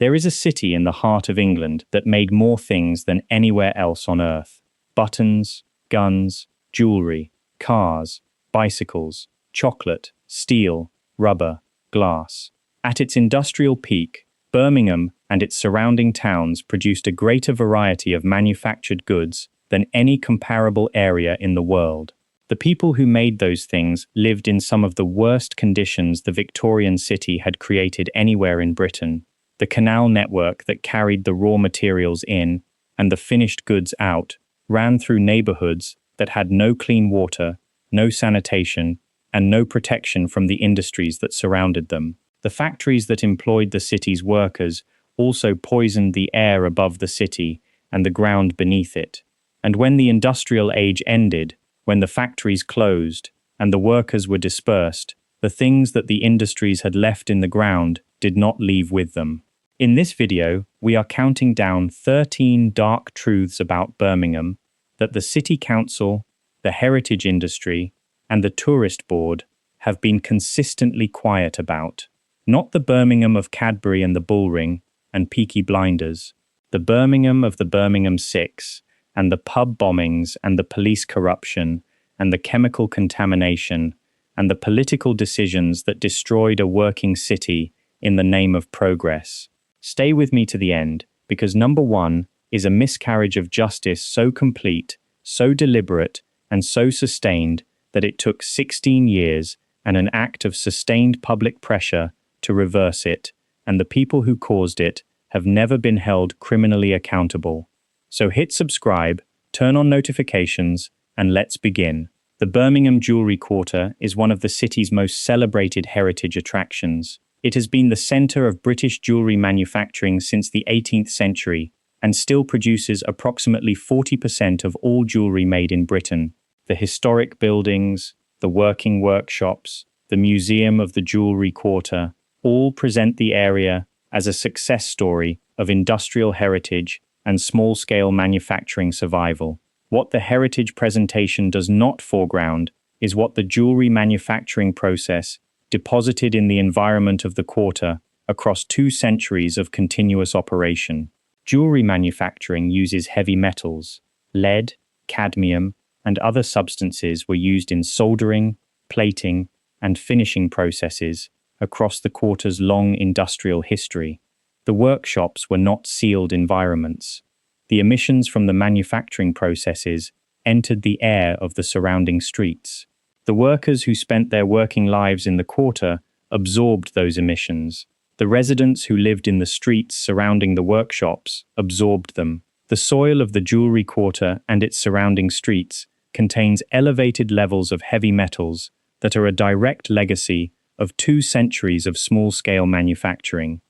There is a city in the heart of England that made more things than anywhere else on earth. Buttons, guns, jewellery, cars, bicycles, chocolate, steel, rubber, glass. At its industrial peak, Birmingham and its surrounding towns produced a greater variety of manufactured goods than any comparable area in the world. The people who made those things lived in some of the worst conditions the Victorian city had created anywhere in Britain. The canal network that carried the raw materials in and the finished goods out ran through neighbourhoods that had no clean water, no sanitation, and no protection from the industries that surrounded them. The factories that employed the city's workers also poisoned the air above the city and the ground beneath it. And when the industrial age ended, when the factories closed and the workers were dispersed, the things that the industries had left in the ground did not leave with them. In this video, we are counting down 13 dark truths about Birmingham that the City Council, the heritage industry, and the Tourist Board have been consistently quiet about. Not the Birmingham of Cadbury and the Bullring and Peaky Blinders, the Birmingham of the Birmingham Six, and the pub bombings and the police corruption and the chemical contamination and the political decisions that destroyed a working city in the name of progress. Stay with me to the end, because number one is a miscarriage of justice so complete, so deliberate, and so sustained that it took 16 years and an act of sustained public pressure to reverse it, and the people who caused it have never been held criminally accountable. So hit subscribe, turn on notifications, and let's begin. The Birmingham Jewellery Quarter is one of the city's most celebrated heritage attractions. It has been the centre of British jewellery manufacturing since the 18th century and still produces approximately 40% of all jewellery made in Britain. The historic buildings, the working workshops, the Museum of the Jewellery Quarter all present the area as a success story of industrial heritage and small-scale manufacturing survival. What the heritage presentation does not foreground is what the jewellery manufacturing process deposited in the environment of the quarter across 2 centuries of continuous operation. Jewellery manufacturing uses heavy metals. Lead, cadmium, and other substances were used in soldering, plating, and finishing processes across the quarter's long industrial history. The workshops were not sealed environments. The emissions from the manufacturing processes entered the air of the surrounding streets. The workers who spent their working lives in the quarter absorbed those emissions. The residents who lived in the streets surrounding the workshops absorbed them. The soil of the Jewellery Quarter and its surrounding streets contains elevated levels of heavy metals that are a direct legacy of 2 centuries of small-scale manufacturing.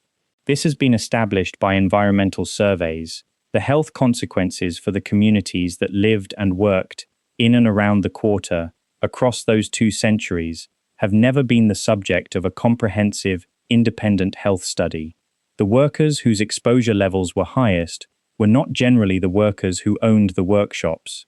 This has been established by environmental surveys. The health consequences for the communities that lived and worked in and around the quarter across those 2 centuries have never been the subject of a comprehensive, independent health study. The workers whose exposure levels were highest were not generally the workers who owned the workshops.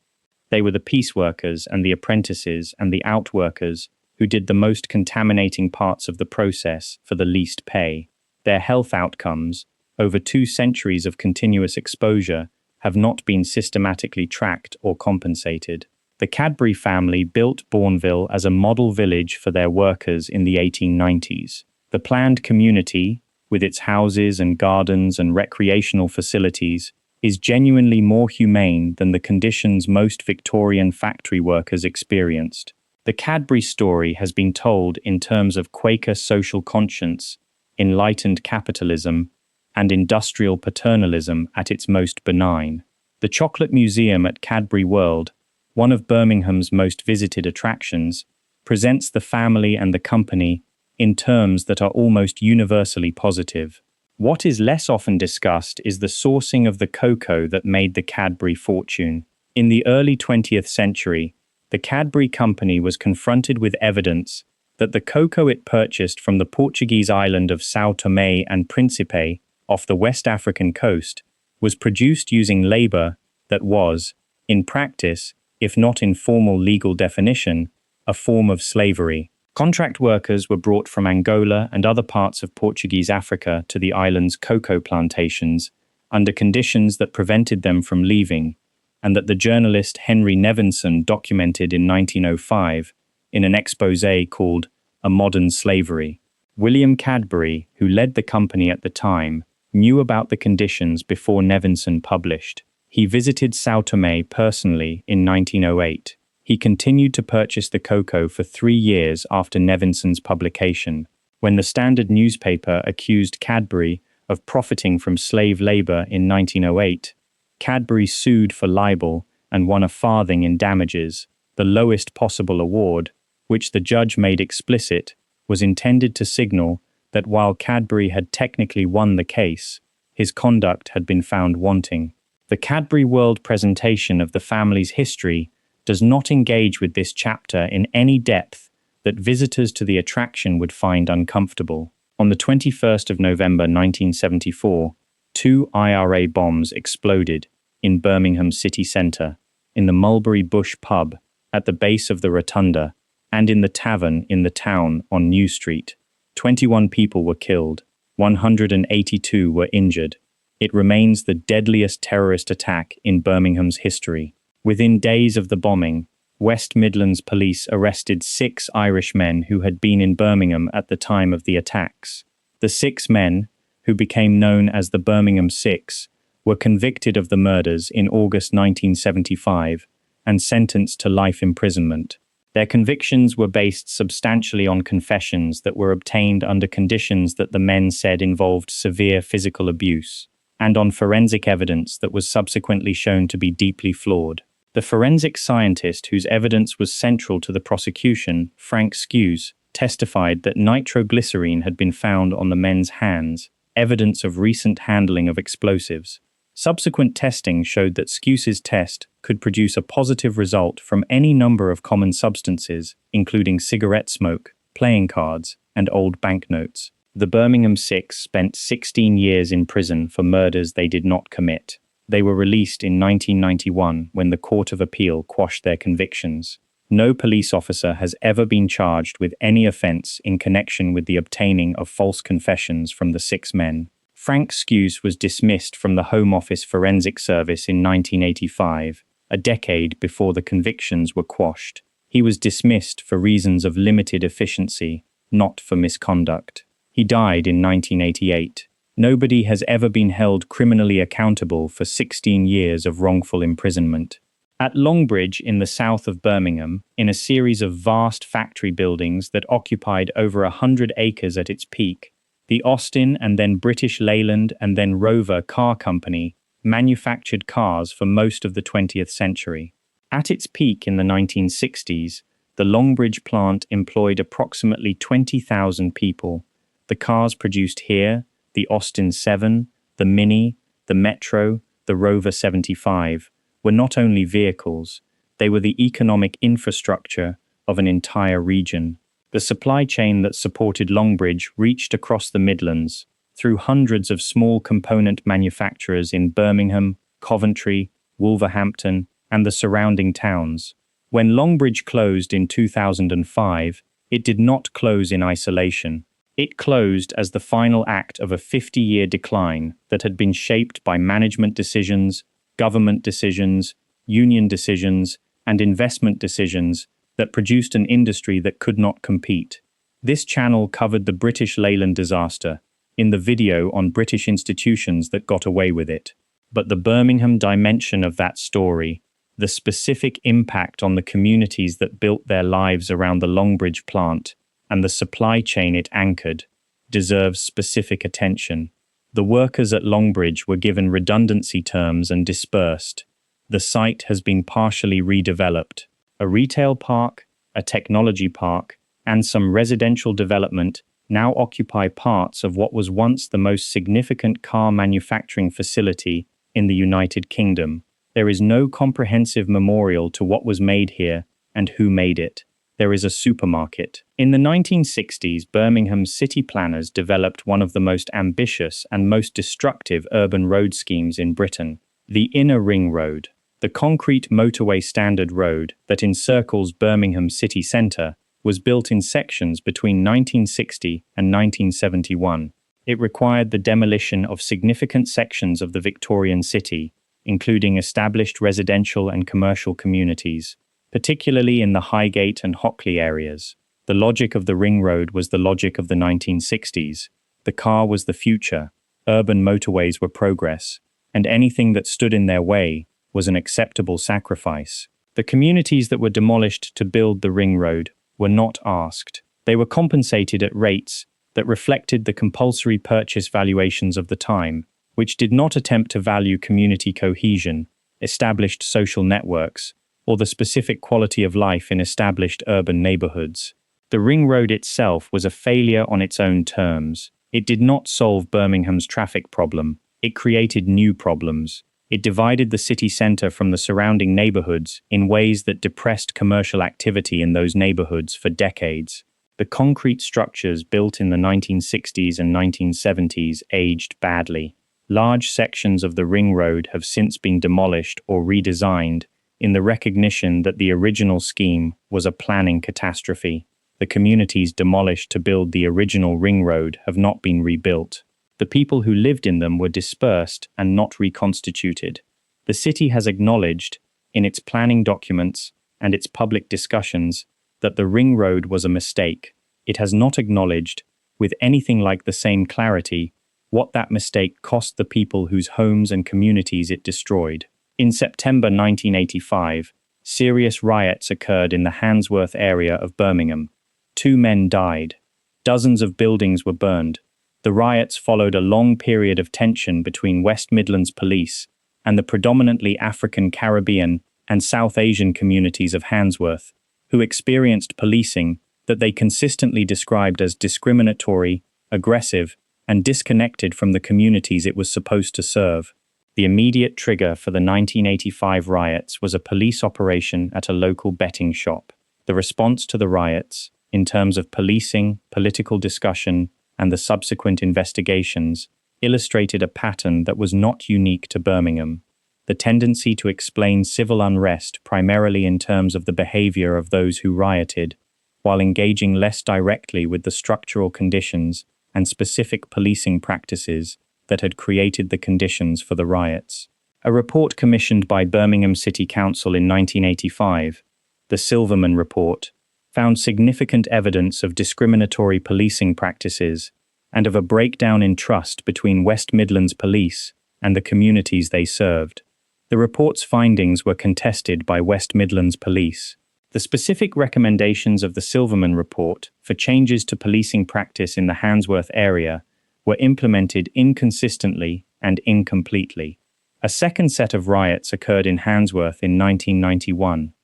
They were the piece workers and the apprentices and the outworkers who did the most contaminating parts of the process for the least pay. Their health outcomes, over 2 centuries of continuous exposure, have not been systematically tracked or compensated. The Cadbury family built Bournville as a model village for their workers in the 1890s. The planned community, with its houses and gardens and recreational facilities, is genuinely more humane than the conditions most Victorian factory workers experienced. The Cadbury story has been told in terms of Quaker social conscience, enlightened capitalism, and industrial paternalism at its most benign. The Chocolate Museum at Cadbury World, one of Birmingham's most visited attractions, presents the family and the company in terms that are almost universally positive. What is less often discussed is the sourcing of the cocoa that made the Cadbury fortune. In the early 20th century, the Cadbury company was confronted with evidence that the cocoa it purchased from the Portuguese island of São Tomé and Príncipe off the West African coast was produced using labor that was, in practice, if not in formal legal definition, a form of slavery. Contract workers were brought from Angola and other parts of Portuguese Africa to the island's cocoa plantations under conditions that prevented them from leaving, and that the journalist Henry Nevinson documented in 1905 in an exposé called A Modern Slavery. William Cadbury, who led the company at the time, knew about the conditions before Nevinson published. He visited São Tomé personally in 1908. He continued to purchase the cocoa for 3 years after Nevinson's publication. When the Standard newspaper accused Cadbury of profiting from slave labour in 1908, Cadbury sued for libel and won a farthing in damages, the lowest possible award, which the judge made explicit was intended to signal that while Cadbury had technically won the case, his conduct had been found wanting. The Cadbury World presentation of the family's history does not engage with this chapter in any depth that visitors to the attraction would find uncomfortable. On the 21st of November 1974, 2 IRA bombs exploded in Birmingham city centre, in the Mulberry Bush pub, at the base of the rotunda, and in the tavern in the town on New Street. 21 people were killed, 182 were injured. It remains the deadliest terrorist attack in Birmingham's history. Within days of the bombing, West Midlands police arrested 6 Irish men who had been in Birmingham at the time of the attacks. The 6 men, who became known as the Birmingham Six, were convicted of the murders in August 1975 and sentenced to life imprisonment. Their convictions were based substantially on confessions that were obtained under conditions that the men said involved severe physical abuse, and on forensic evidence that was subsequently shown to be deeply flawed. The forensic scientist whose evidence was central to the prosecution, Frank Skews, testified that nitroglycerine had been found on the men's hands, evidence of recent handling of explosives. Subsequent testing showed that Skews's test could produce a positive result from any number of common substances, including cigarette smoke, playing cards, and old banknotes. The Birmingham Six spent 16 years in prison for murders they did not commit. They were released in 1991 when the Court of Appeal quashed their convictions. No police officer has ever been charged with any offence in connection with the obtaining of false confessions from the 6 men. Frank Skews was dismissed from the Home Office Forensic Service in 1985, a decade before the convictions were quashed. He was dismissed for reasons of limited efficiency, not for misconduct. He died in 1988. Nobody has ever been held criminally accountable for 16 years of wrongful imprisonment. At Longbridge in the south of Birmingham, in a series of vast factory buildings that occupied over 100 acres at its peak, the Austin and then British Leyland and then Rover Car Company manufactured cars for most of the 20th century. At its peak in the 1960s, the Longbridge plant employed approximately 20,000 people. The cars produced here, the Austin 7, the Mini, the Metro, the Rover 75, were not only vehicles, they were the economic infrastructure of an entire region. The supply chain that supported Longbridge reached across the Midlands, through hundreds of small component manufacturers in Birmingham, Coventry, Wolverhampton, and the surrounding towns. When Longbridge closed in 2005, it did not close in isolation. It closed as the final act of a 50-year decline that had been shaped by management decisions, government decisions, union decisions, and investment decisions that produced an industry that could not compete. This channel covered the British Leyland disaster in the video on British institutions that got away with it. But the Birmingham dimension of that story, the specific impact on the communities that built their lives around the Longbridge plant, and the supply chain it anchored, deserves specific attention. The workers at Longbridge were given redundancy terms and dispersed. The site has been partially redeveloped. A retail park, a technology park, and some residential development now occupy parts of what was once the most significant car manufacturing facility in the United Kingdom. There is no comprehensive memorial to what was made here and who made it. There is a supermarket. In the 1960s, Birmingham's city planners developed one of the most ambitious and most destructive urban road schemes in Britain, the Inner Ring Road. The concrete motorway standard road that encircles Birmingham city centre was built in sections between 1960 and 1971. It required the demolition of significant sections of the Victorian city, including established residential and commercial communities, particularly in the Highgate and Hockley areas. The logic of the ring road was the logic of the 1960s. The car was the future, urban motorways were progress, and anything that stood in their way was an acceptable sacrifice. The communities that were demolished to build the ring road were not asked. They were compensated at rates that reflected the compulsory purchase valuations of the time, which did not attempt to value community cohesion, established social networks, or the specific quality of life in established urban neighbourhoods. The ring road itself was a failure on its own terms. It did not solve Birmingham's traffic problem. It created new problems. It divided the city centre from the surrounding neighbourhoods in ways that depressed commercial activity in those neighbourhoods for decades. The concrete structures built in the 1960s and 1970s aged badly. Large sections of the ring road have since been demolished or redesigned in the recognition that the original scheme was a planning catastrophe. The communities demolished to build the original ring road have not been rebuilt. The people who lived in them were dispersed and not reconstituted. The city has acknowledged, in its planning documents and its public discussions, that the ring road was a mistake. It has not acknowledged, with anything like the same clarity, what that mistake cost the people whose homes and communities it destroyed. In September 1985, serious riots occurred in the Handsworth area of Birmingham. 2 men died. Dozens of buildings were burned. The riots followed a long period of tension between West Midlands Police and the predominantly African, Caribbean, and South Asian communities of Handsworth, who experienced policing that they consistently described as discriminatory, aggressive, and disconnected from the communities it was supposed to serve. The immediate trigger for the 1985 riots was a police operation at a local betting shop. The response to the riots, in terms of policing, political discussion, and the subsequent investigations, illustrated a pattern that was not unique to Birmingham. The tendency to explain civil unrest primarily in terms of the behavior of those who rioted, while engaging less directly with the structural conditions and specific policing practices that had created the conditions for the riots. A report commissioned by Birmingham City Council in 1985, the Silverman Report, found significant evidence of discriminatory policing practices and of a breakdown in trust between West Midlands Police and the communities they served. The report's findings were contested by West Midlands Police. The specific recommendations of the Silverman Report for changes to policing practice in the Handsworth area were implemented inconsistently and incompletely. A second set of riots occurred in Handsworth in 1991.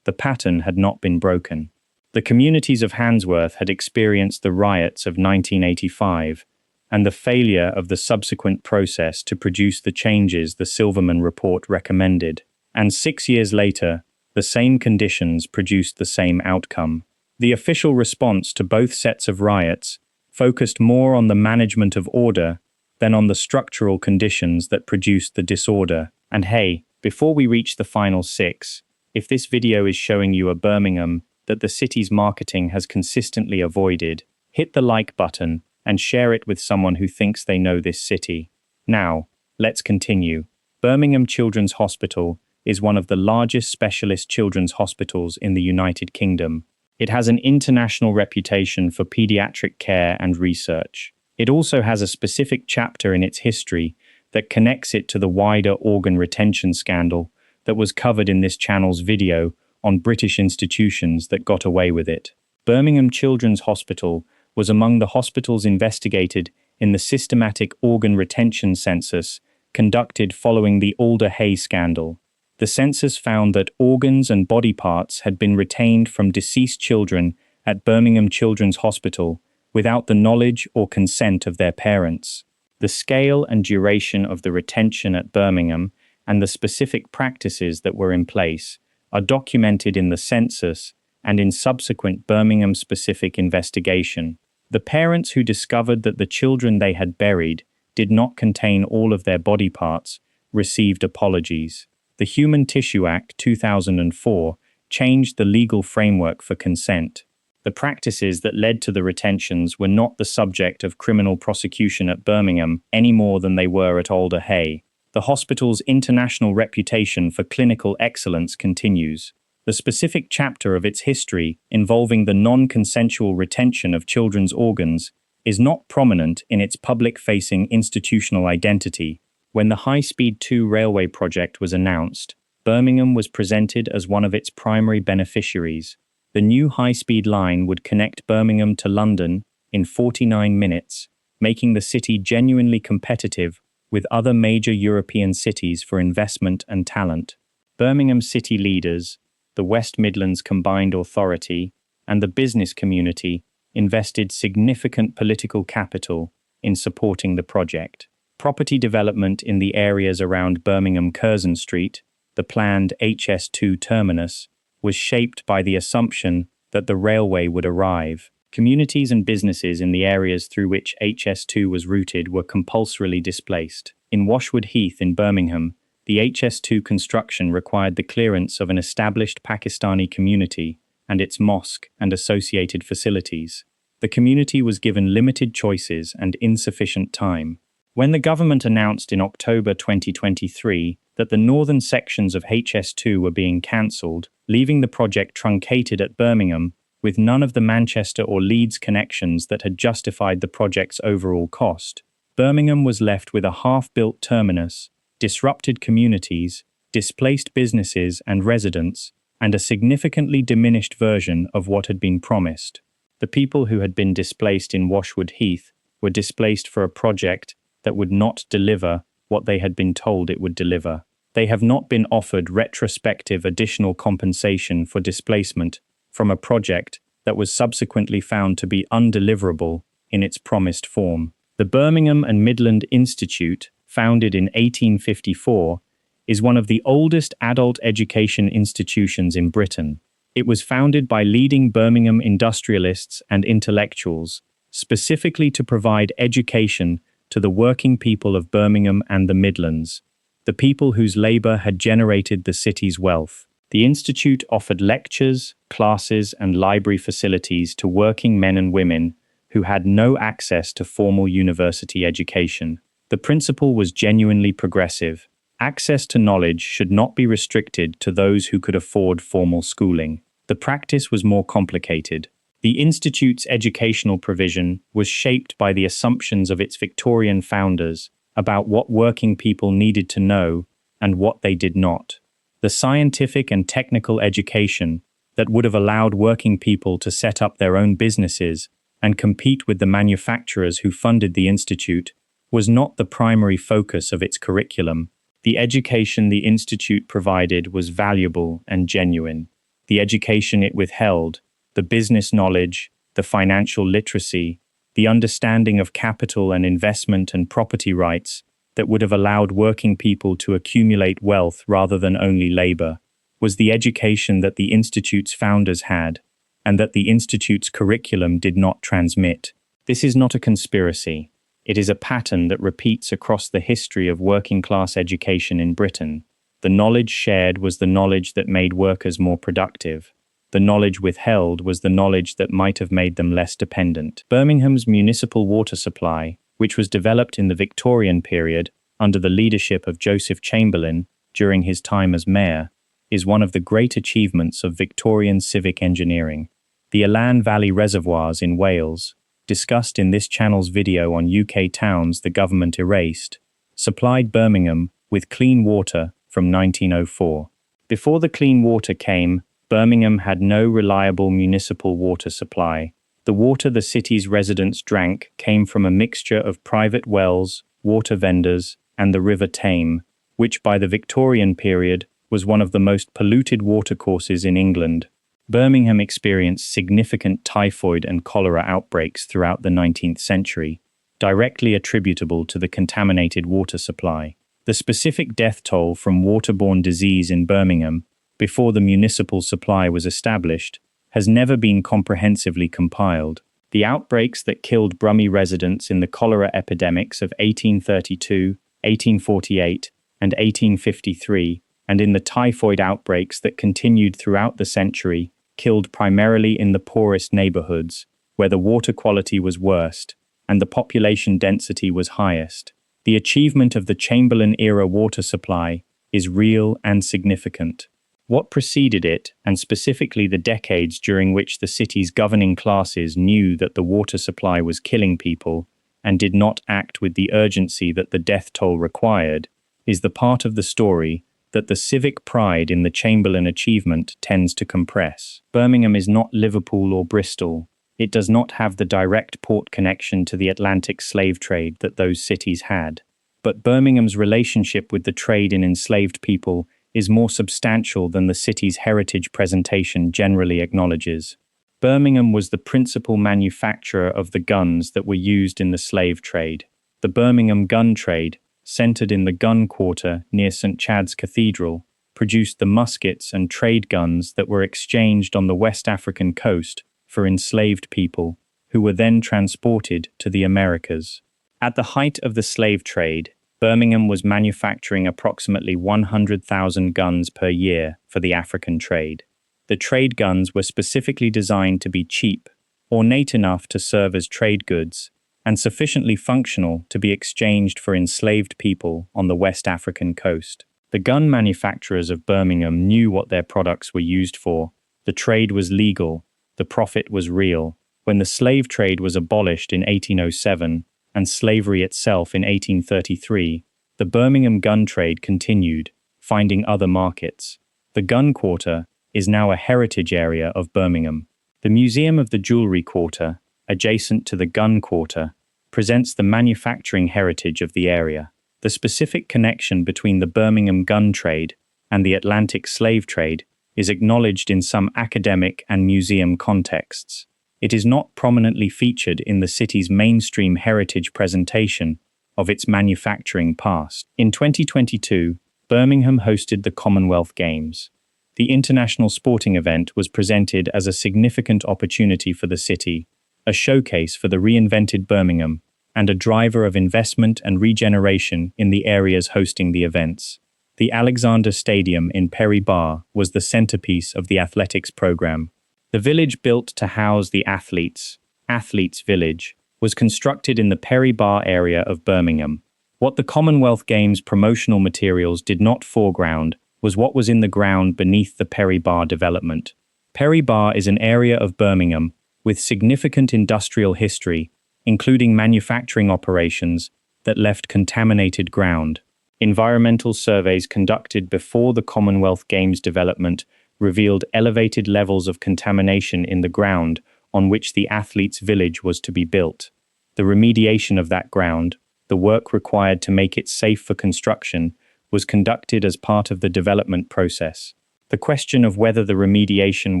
The pattern had not been broken. The communities of Handsworth had experienced the riots of 1985 and the failure of the subsequent process to produce the changes the Silverman Report recommended. And 6 years later, the same conditions produced the same outcome. The official response to both sets of riots focused more on the management of order than on the structural conditions that produced the disorder. And hey, before we reach the final 6, if this video is showing you a Birmingham that the city's marketing has consistently avoided, hit the like button and share it with someone who thinks they know this city. Now, let's continue. Birmingham Children's Hospital is one of the largest specialist children's hospitals in the United Kingdom. It has an international reputation for pediatric care and research. It also has a specific chapter in its history that connects it to the wider organ retention scandal that was covered in this channel's video on British institutions that got away with it. Birmingham Children's Hospital was among the hospitals investigated in the systematic organ retention census conducted following the Alder Hey scandal. The census found that organs and body parts had been retained from deceased children at Birmingham Children's Hospital without the knowledge or consent of their parents. The scale and duration of the retention at Birmingham and the specific practices that were in place are documented in the census and in subsequent Birmingham-specific investigation. The parents who discovered that the children they had buried did not contain all of their body parts received apologies. The Human Tissue Act 2004 changed the legal framework for consent. The practices that led to the retentions were not the subject of criminal prosecution at Birmingham any more than they were at Alder Hey. The hospital's international reputation for clinical excellence continues. The specific chapter of its history involving the non-consensual retention of children's organs is not prominent in its public-facing institutional identity. When the High Speed 2 railway project was announced, Birmingham was presented as one of its primary beneficiaries. The new high-speed line would connect Birmingham to London in 49 minutes, making the city genuinely competitive with other major European cities for investment and talent. Birmingham city leaders, the West Midlands Combined Authority, and the business community invested significant political capital in supporting the project. Property development in the areas around Birmingham Curzon Street, the planned HS2 terminus, was shaped by the assumption that the railway would arrive. Communities and businesses in the areas through which HS2 was routed were compulsorily displaced. In Washwood Heath in Birmingham, the HS2 construction required the clearance of an established Pakistani community and its mosque and associated facilities. The community was given limited choices and insufficient time. When the government announced in October 2023 that the northern sections of HS2 were being cancelled, leaving the project truncated at Birmingham, with none of the Manchester or Leeds connections that had justified the project's overall cost, Birmingham was left with a half-built terminus, disrupted communities, displaced businesses and residents, and a significantly diminished version of what had been promised. The people who had been displaced in Washwood Heath were displaced for a project that would not deliver what they had been told it would deliver. They have not been offered retrospective additional compensation for displacement from a project that was subsequently found to be undeliverable in its promised form. The Birmingham and Midland Institute, founded in 1854, is one of the oldest adult education institutions in Britain. It was founded by leading Birmingham industrialists and intellectuals, specifically to provide education to the working people of Birmingham and the Midlands, the people whose labour had generated the city's wealth. The institute offered lectures, classes, and library facilities to working men and women who had no access to formal university education. The principle was genuinely progressive. Access to knowledge should not be restricted to those who could afford formal schooling. The practice was more complicated. The institute's educational provision was shaped by the assumptions of its Victorian founders about what working people needed to know and what they did not. The scientific and technical education that would have allowed working people to set up their own businesses and compete with the manufacturers who funded the institute was not the primary focus of its curriculum. The education the institute provided was valuable and genuine. The education it withheld, the business knowledge, the financial literacy, the understanding of capital and investment and property rights that would have allowed working people to accumulate wealth rather than only labor, was the education that the Institute's founders had, and that the Institute's curriculum did not transmit. This is not a conspiracy. It is a pattern that repeats across the history of working-class education in Britain. The knowledge shared was the knowledge that made workers more productive. The knowledge withheld was the knowledge that might have made them less dependent. Birmingham's municipal water supply, which was developed in the Victorian period under the leadership of Joseph Chamberlain during his time as mayor, is one of the great achievements of Victorian civic engineering. The Elan Valley reservoirs in Wales, discussed in this channel's video on UK towns the government erased, supplied Birmingham with clean water from 1904. Before the clean water came, Birmingham had no reliable municipal water supply. The water the city's residents drank came from a mixture of private wells, water vendors, and the River Tame, which by the Victorian period was one of the most polluted watercourses in England. Birmingham experienced significant typhoid and cholera outbreaks throughout the 19th century, directly attributable to the contaminated water supply. The specific death toll from waterborne disease in Birmingham, before the municipal supply was established, has never been comprehensively compiled. The outbreaks that killed Brummie residents in the cholera epidemics of 1832, 1848, and 1853, and in the typhoid outbreaks that continued throughout the century, killed primarily in the poorest neighbourhoods, where the water quality was worst and the population density was highest. The achievement of the Chamberlain-era water supply is real and significant. What preceded it, and specifically the decades during which the city's governing classes knew that the water supply was killing people and did not act with the urgency that the death toll required, is the part of the story that the civic pride in the Chamberlain achievement tends to compress. Birmingham is not Liverpool or Bristol. It does not have the direct port connection to the Atlantic slave trade that those cities had. But Birmingham's relationship with the trade in enslaved people is more substantial than the city's heritage presentation generally acknowledges. Birmingham was the principal manufacturer of the guns that were used in the slave trade. The Birmingham gun trade, centered in the gun quarter near St. Chad's Cathedral, produced the muskets and trade guns that were exchanged on the West African coast for enslaved people, who were then transported to the Americas. At the height of the slave trade, Birmingham was manufacturing approximately 100,000 guns per year for the African trade. The trade guns were specifically designed to be cheap, ornate enough to serve as trade goods, and sufficiently functional to be exchanged for enslaved people on the West African coast. The gun manufacturers of Birmingham knew what their products were used for. The trade was legal, the profit was real. When the slave trade was abolished in 1807, and slavery itself in 1833, the Birmingham gun trade continued, finding other markets. The gun quarter is now a heritage area of Birmingham. The Museum of the Jewellery Quarter, adjacent to the gun quarter, presents the manufacturing heritage of the area. The specific connection between the Birmingham gun trade and the Atlantic slave trade is acknowledged in some academic and museum contexts. It is not prominently featured in the city's mainstream heritage presentation of its manufacturing past. In 2022, Birmingham hosted the Commonwealth Games. The international sporting event was presented as a significant opportunity for the city, a showcase for the reinvented Birmingham, and a driver of investment and regeneration in the areas hosting the events. The Alexander Stadium in Perry Barr was the centerpiece of the athletics program. The village built to house the athletes, Athletes Village, was constructed in the Perry Barr area of Birmingham. What the Commonwealth Games promotional materials did not foreground was what was in the ground beneath the Perry Barr development. Perry Barr is an area of Birmingham with significant industrial history, including manufacturing operations that left contaminated ground. Environmental surveys conducted before the Commonwealth Games development revealed elevated levels of contamination in the ground on which the Athletes' Village was to be built. The remediation of that ground, the work required to make it safe for construction, was conducted as part of the development process. The question of whether the remediation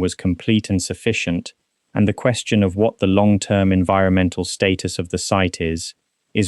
was complete and sufficient, and the question of what the long-term environmental status of the site is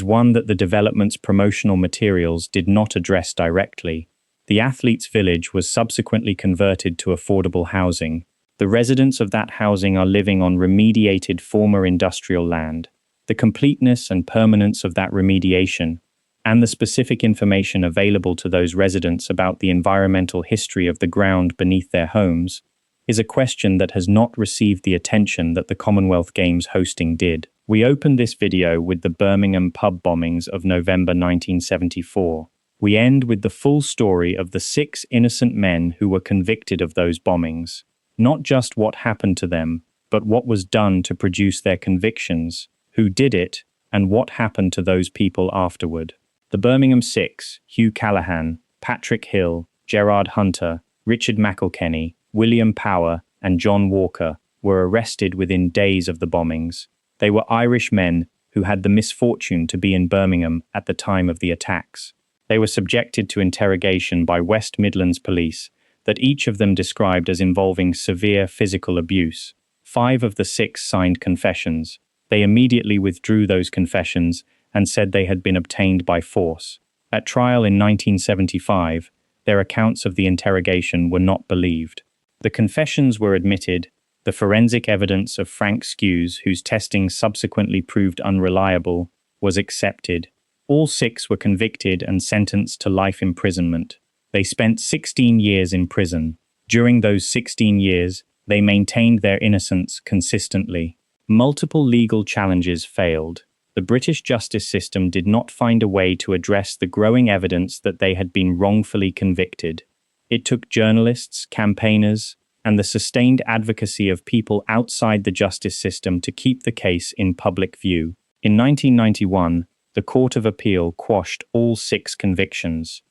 one that the development's promotional materials did not address directly. The Athletes' Village was subsequently converted to affordable housing. The residents of that housing are living on remediated former industrial land. The completeness and permanence of that remediation, and the specific information available to those residents about the environmental history of the ground beneath their homes, is a question that has not received the attention that the Commonwealth Games hosting did. We opened this video with the Birmingham pub bombings of November 1974. We end with the full story of the 6 innocent men who were convicted of those bombings. Not just what happened to them, but what was done to produce their convictions, who did it, and what happened to those people afterward. The Birmingham Six, Hugh Callaghan, Patrick Hill, Gerard Hunter, Richard McElkenny, William Power, and John Walker, were arrested within days of the bombings. They were Irish men who had the misfortune to be in Birmingham at the time of the attacks. They were subjected to interrogation by West Midlands police that each of them described as involving severe physical abuse. 5 of the 6 signed confessions. They immediately withdrew those confessions and said they had been obtained by force. At trial in 1975, their accounts of the interrogation were not believed. The confessions were admitted. The forensic evidence of Frank Skews, whose testing subsequently proved unreliable, was accepted. All 6 were convicted and sentenced to life imprisonment. They spent 16 years in prison. During those 16 years, They maintained their innocence consistently. Multiple legal challenges failed. The British justice system did not find a way to address the growing evidence that they had been wrongfully convicted. It took journalists, campaigners, and the sustained advocacy of people outside the justice system to keep the case in public view. In 1991, the Court of Appeal quashed all 6 convictions.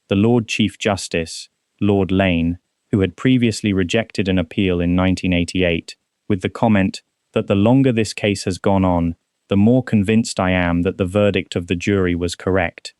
The Lord Chief Justice, Lord Lane, who had previously rejected an appeal in 1988, with the comment that the longer this case has gone on, the more convinced I am that the verdict of the jury was correct,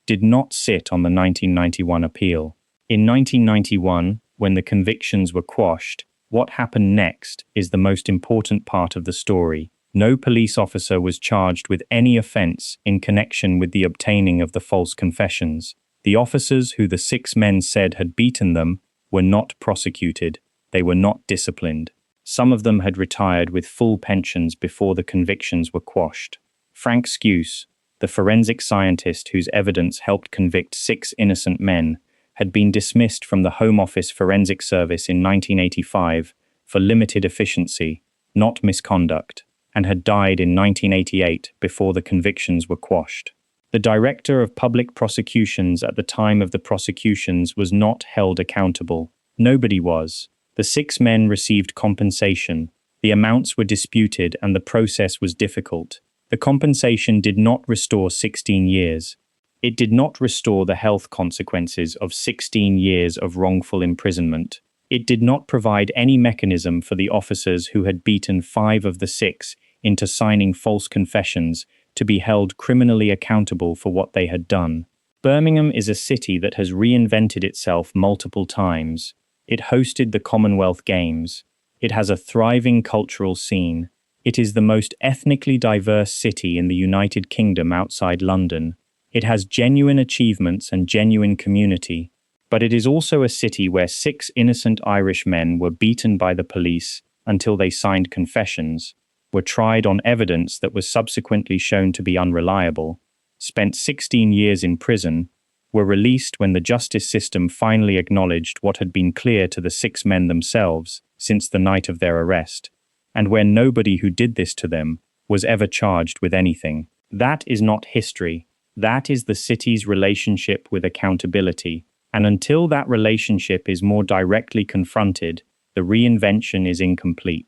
did not sit on the 1991 appeal. In 1991, when the convictions were quashed, what happened next is the most important part of the story. No police officer was charged with any offence in connection with the obtaining of the false confessions. The officers who the 6 men said had beaten them were not prosecuted. They were not disciplined. Some of them had retired with full pensions before the convictions were quashed. Frank Skuse, the forensic scientist whose evidence helped convict 6 innocent men, had been dismissed from the Home Office Forensic Service in 1985 for limited efficiency, not misconduct, and had died in 1988 before the convictions were quashed. The Director of Public Prosecutions at the time of the prosecutions was not held accountable. Nobody was. The 6 men received compensation. The amounts were disputed and the process was difficult. The compensation did not restore 16 years. It did not restore the health consequences of 16 years of wrongful imprisonment. It did not provide any mechanism for the officers who had beaten 5 of the 6 into signing false confessions to be held criminally accountable for what they had done. Birmingham is a city that has reinvented itself multiple times. It hosted the Commonwealth Games. It has a thriving cultural scene. It is the most ethnically diverse city in the United Kingdom outside London. It has genuine achievements and genuine community. But it is also a city where 6 innocent Irish men were beaten by the police until they signed confessions, were tried on evidence that was subsequently shown to be unreliable, spent 16 years in prison, were released when the justice system finally acknowledged what had been clear to the 6 men themselves since the night of their arrest, and where nobody who did this to them was ever charged with anything. That is not history. That is the city's relationship with accountability. And until that relationship is more directly confronted, the reinvention is incomplete.